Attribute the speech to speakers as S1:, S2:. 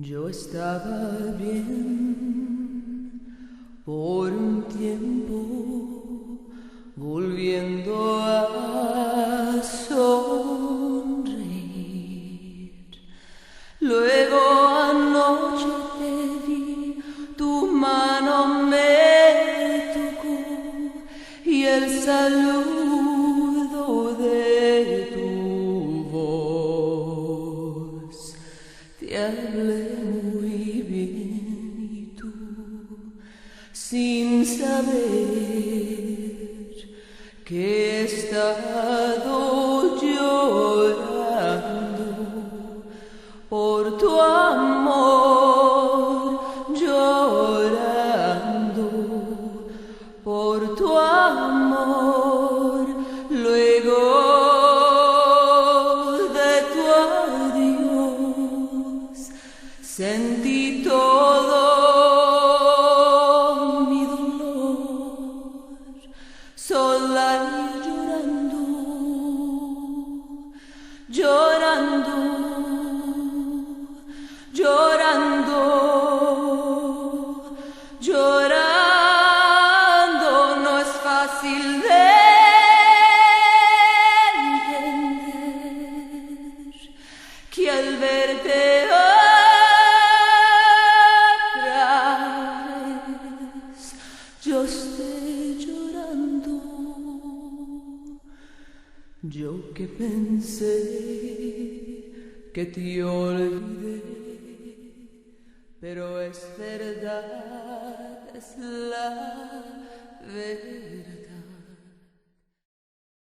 S1: Yo estaba bien por un tiempo, volviendo a sonreír. Luego anoche te vi, tu mano me tocó y el saludo de tu voz. Te hablé muy bien y tú, sin saber que he estado llorando por tu amor, llorando por tu amor. Luego de tu adiós sentí todo mi dolor, sola y llorando, llorando, llorando, llorando. No es fácil de entender que al verte yo estoy llorando. Yo que pensé que te olvidé, pero es verdad, es la verdad.